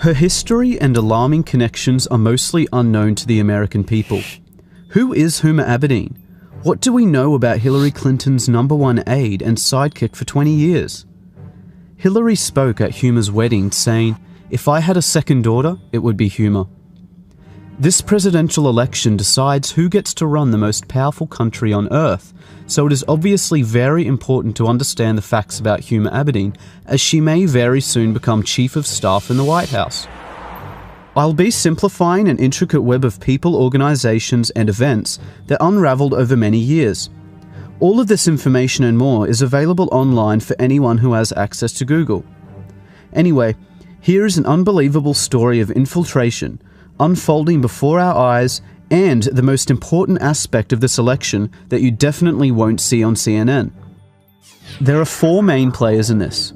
Her history and alarming connections are mostly unknown to the American people. Who is Huma Abedin? What do we know about Hillary Clinton's #1 aide and sidekick for 20 years? Hillary spoke at Huma's wedding saying, "If I had a second daughter, it would be Huma." This presidential election decides who gets to run the most powerful country on earth, so it is obviously very important to understand the facts about Huma Abedin, as she may very soon become Chief of Staff in the White House. I'll be simplifying an intricate web of people, organizations, and events that unraveled over many years. All of this information and more is available online for anyone who has access to Google. Anyway, here is an unbelievable story of infiltration, unfolding before our eyes, and the most important aspect of this election that you definitely won't see on CNN. There are 4 main players in this: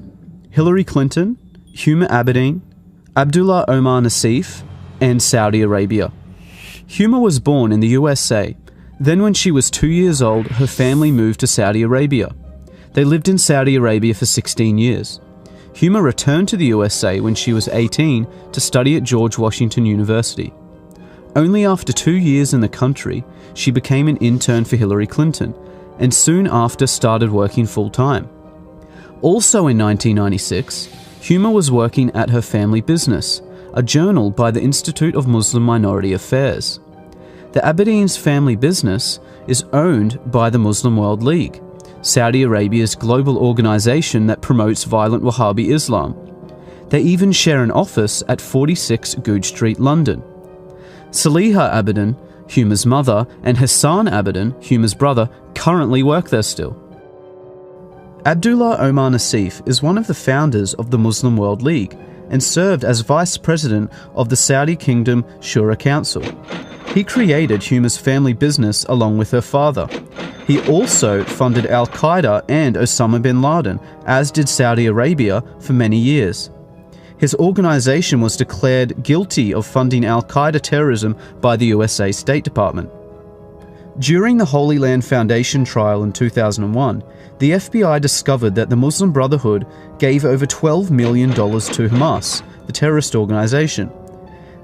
Hillary Clinton, Huma Abedin, Abdullah Omar Nassif, and Saudi Arabia. Huma was born in the USA. Then when she was 2 years old, her family moved to Saudi Arabia. They lived in Saudi Arabia for 16 years. Huma returned to the USA when she was 18 to study at George Washington University. Only after 2 years in the country, she became an intern for Hillary Clinton, and soon after started working full-time. Also in 1996, Huma was working at her family business, a journal by the Institute of Muslim Minority Affairs. The Abedin's family business is owned by the Muslim World League, Saudi Arabia's global organization that promotes violent Wahhabi Islam. They even share an office at 46 Goodge Street, London. Saliha Abedin, Huma's mother, and Hassan Abedin, Huma's brother, currently work there still. Abdullah Omar Nassif is one of the founders of the Muslim World League and served as vice president of the Saudi Kingdom Shura Council. He created Huma's family business along with her father. He also funded Al-Qaeda and Osama bin Laden, as did Saudi Arabia, for many years. His organization was declared guilty of funding Al-Qaeda terrorism by the USA State Department. During the Holy Land Foundation trial in 2001, the FBI discovered that the Muslim Brotherhood gave over $12 million to Hamas, the terrorist organization.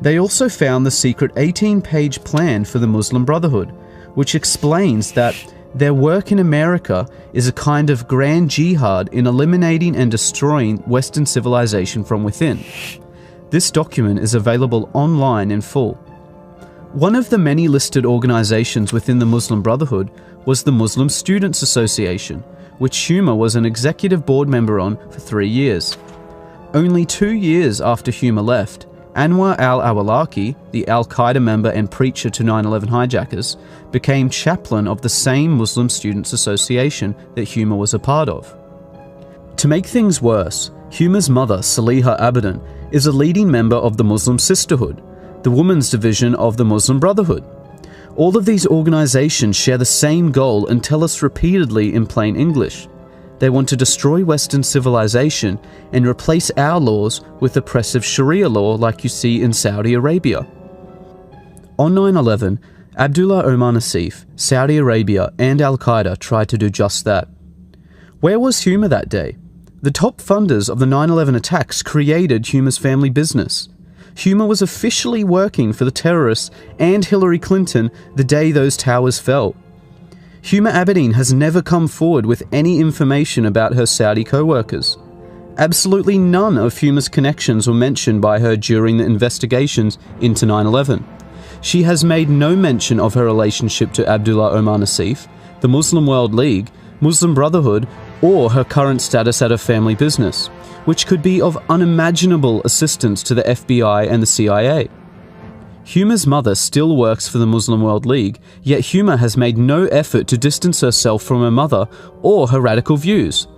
They also found the secret 18-page plan for the Muslim Brotherhood, which explains that their work in America is a kind of grand jihad in eliminating and destroying Western civilization from within. This document is available online in full. One of the many listed organizations within the Muslim Brotherhood was the Muslim Students Association, which Huma was an executive board member on for 3 years. Only 2 years after Huma left, Anwar al-Awlaki, the Al-Qaeda member and preacher to 9/11 hijackers, became chaplain of the same Muslim Students Association that Huma was a part of. To make things worse, Huma's mother, Saliha Abedin, is a leading member of the Muslim Sisterhood, the women's division of the Muslim Brotherhood. All of these organizations share the same goal and tell us repeatedly in plain English. They want to destroy Western civilization and replace our laws with oppressive Sharia law like you see in Saudi Arabia. On 9/11, Abdullah Omar Nassif, Saudi Arabia, and Al-Qaeda tried to do just that. Where was Huma that day? The top funders of the 9/11 attacks created Huma's family business. Huma was officially working for the terrorists and Hillary Clinton the day those towers fell. Huma Abedin has never come forward with any information about her Saudi co-workers. Absolutely none of Huma's connections were mentioned by her during the investigations into 9/11. She has made no mention of her relationship to Abdullah Omar Nassif, the Muslim World League, Muslim Brotherhood, or her current status at her family business, which could be of unimaginable assistance to the FBI and the CIA. Huma's mother still works for the Muslim World League, yet Huma has made no effort to distance herself from her mother or her radical views.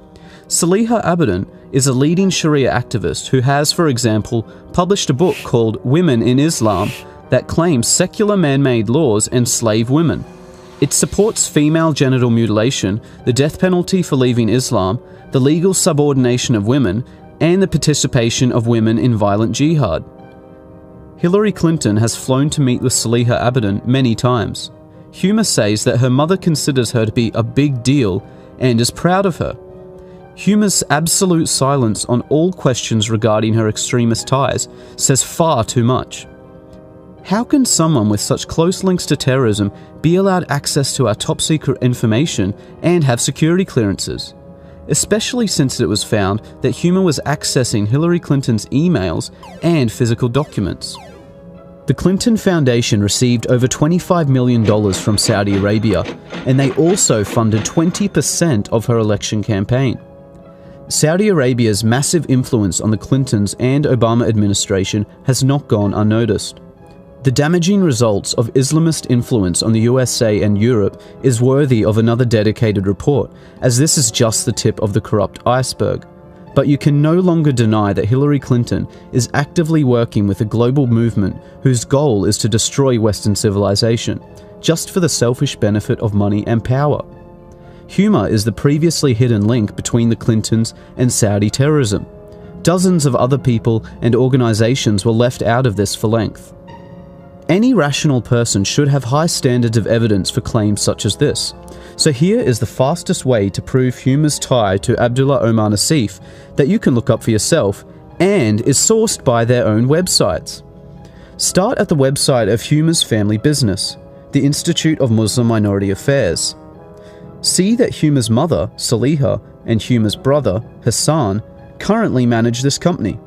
Saliha Abedin is a leading Sharia activist who has, for example, published a book called Women in Islam that claims secular man-made laws enslave women. It supports female genital mutilation, the death penalty for leaving Islam, the legal subordination of women, and the participation of women in violent jihad. Hillary Clinton has flown to meet with Saliha Abedin many times. Huma says that her mother considers her to be a big deal and is proud of her. Huma's absolute silence on all questions regarding her extremist ties says far too much. How can someone with such close links to terrorism be allowed access to our top-secret information and have security clearances? Especially since it was found that Huma was accessing Hillary Clinton's emails and physical documents. The Clinton Foundation received over $25 million from Saudi Arabia, and they also funded 20% of her election campaign. Saudi Arabia's massive influence on the Clintons and Obama administration has not gone unnoticed. The damaging results of Islamist influence on the USA and Europe is worthy of another dedicated report, as this is just the tip of the corrupt iceberg. But you can no longer deny that Hillary Clinton is actively working with a global movement whose goal is to destroy Western civilization, just for the selfish benefit of money and power. Huma is the previously hidden link between the Clintons and Saudi terrorism. Dozens of other people and organizations were left out of this for length. Any rational person should have high standards of evidence for claims such as this. So here is the fastest way to prove Huma's tie to Abdullah Omar Nassif that you can look up for yourself and is sourced by their own websites. Start at the website of Huma's family business, the Institute of Muslim Minority Affairs. See that Huma's mother, Saliha, and Huma's brother, Hassan, currently manage this company.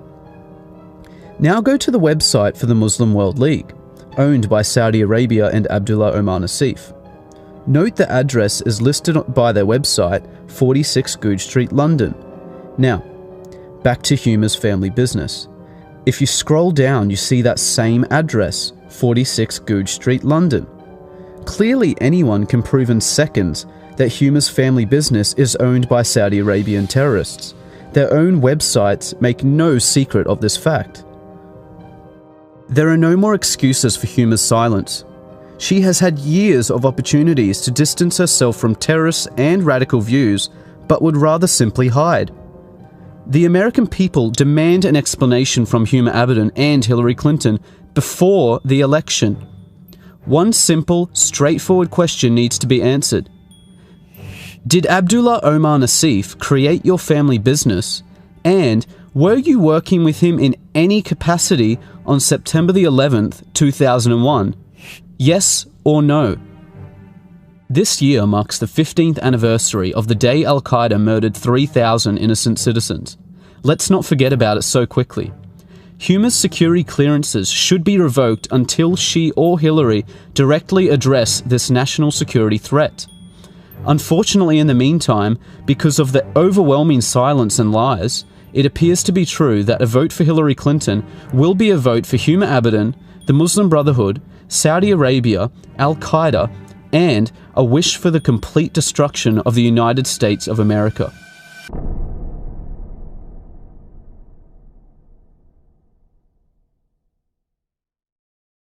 Now go to the website for the Muslim World League, owned by Saudi Arabia and Abdullah Omar Nassif. Note the address is listed by their website, 46 Goodge Street, London. Now, back to Huma's family business. If you scroll down, you see that same address, 46 Goodge Street, London. Clearly anyone can prove in seconds that Huma's family business is owned by Saudi Arabian terrorists. Their own websites make no secret of this fact. There are no more excuses for Huma's silence. She has had years of opportunities to distance herself from terrorists and radical views, but would rather simply hide. The American people demand an explanation from Huma Abedin and Hillary Clinton before the election. One simple, straightforward question needs to be answered. Did Abdullah Omar Nassif create your family business? And were you working with him in any capacity on September the 11th, 2001? Yes or no? This year marks the 15th anniversary of the day Al-Qaeda murdered 3,000 innocent citizens. Let's not forget about it so quickly. Huma's security clearances should be revoked until she or Hillary directly address this national security threat. Unfortunately, in the meantime, because of the overwhelming silence and lies, it appears to be true that a vote for Hillary Clinton will be a vote for Huma Abedin, the Muslim Brotherhood, Saudi Arabia, Al-Qaeda, and a wish for the complete destruction of the United States of America.